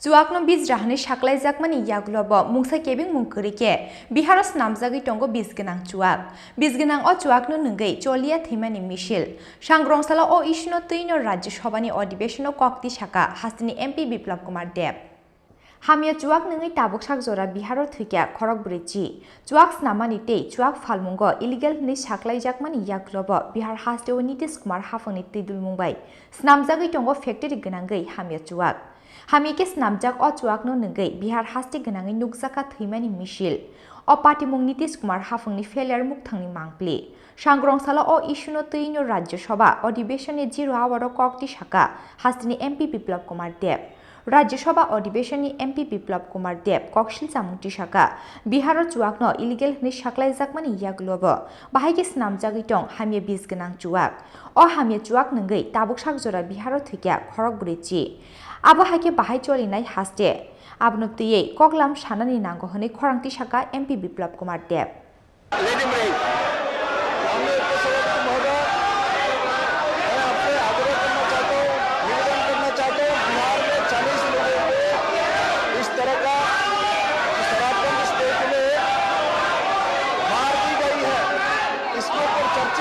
Chuwak no biz rahani shaklai jakmani yaglobo mungsa kebing mungkurike Biharo snamjagui tongo bizgenang Chuwak. Bizgenang o Chuwak no Nwngwi cholia Thowimani misil. Sangrongsala o isno tuino Rajya Sabhani Adibeshono kok Tisakha hastini MP Biplab Kumar Hamya Chuwak Nwngwi tabuk sakjora Biharo thuikya Khorang bridge. Chuwak snamani tei Chuwak falmungo illegal ni shaklai jakmani yaglobo Bihar hasteo Kumar hafangni tidul mungbai. Snamjagui tongo factory gonangwi Hamya Chuwak. Hamya snamjak o Chuwak no Nwngwi Bihar hasti gonangwi nugjaka Thowimani misil. O patimung Kumar hafangni failure mukthangni mangpli. Sangrongsala o issuno tuino Rajya Sabha Adibeshoni 0 hour o kok Tisakha hastini MP Biplab Kumar Rajya Sabha Adibeshoni MP Biplab Kumar kokshil samung Tisakha Biharo Chuwak no illegal ni shaklai jakmani yaglobo bahaike snamjagui tong Hamya bizgenang Chuwak. O Hamya Chuwak Nwngwi tabuk sakjora Biharo thuikya Khorang bridge. Abo haike bahai cholinai haste abno tiyei koklam sanani nango hone Khorang Tisakha MP Biplab Kumar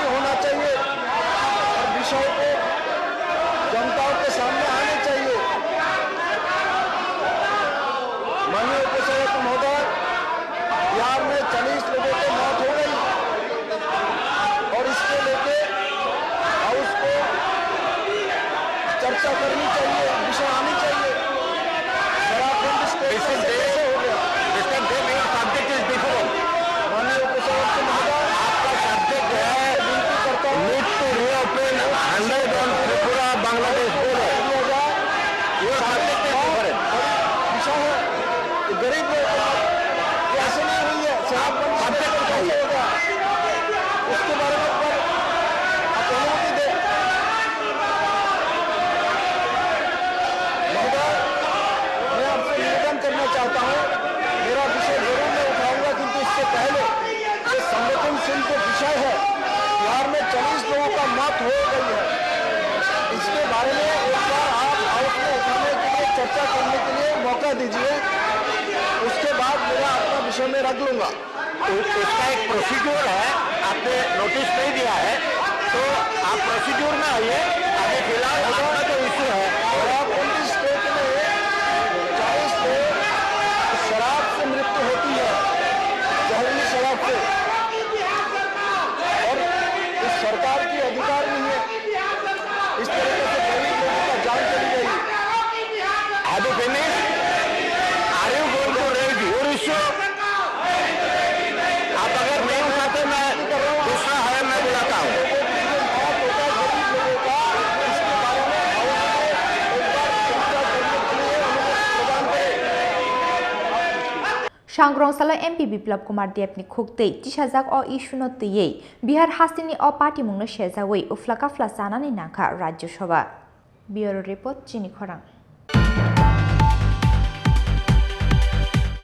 होना चाहिए और विषय को जनताओं के सामने आने चाहिए। माननीय उपसभापति महोदय, बिहार में 40 लोगों की मौत हो गई और इसके लेके हाउस को चर्चा करनी चाहिए, विषय आनी चाहिए। शराबबंदी स्टेट कैसे हो गया? माननीय उपसभापति महोदय, Tripura, Bangladesh border. ये विषय है, गरीब लोग ऐसे नहीं हुई है, शराबबंदी होगा, उसके बारे में आप अनुमति दें। महोदय, मैं आपसे निवेदन करना चाहता हूँ, मेरा विषय जरूर मैं उठाऊंगा, किंतु इससे पहले ये संवेदनशील जो विषय है, बिहार में 40 लोगों का मौत हो गई है, इसके बारे में एक बार आप हाउस में उठाने के लिए चर्चा करने के लिए मौका दीजिए, उसके बाद मेरा अपना विषय में रख लूंगा। इसका एक प्रोसीड्यूर है, आपने नोटिस नहीं दिया है, तो आप प्रोसीड्यूर में आइए। अभी फिलहाल आपका जो इशू है, शराबबंदी स्टेट में 40 लोग शराब से मृत्यु होती है, जहरीली शराब से, और इस सरकार की अधिकार नहीं है, इस तरीके से गरीब लोगों का जान चली गई। Have you finished? Are you going to raise your issue? आप अगर नहीं उठाते, मैं दूसरा है, मैं बुलाता हूँ। Sangrongsala MP Biplab Kumar ni khuktai tisajak o issuno tiyei Bihar hastini o patimungno shejawui uflaka flasana ni nangkha Rajya Sabha. Bureau report Chini Khorang.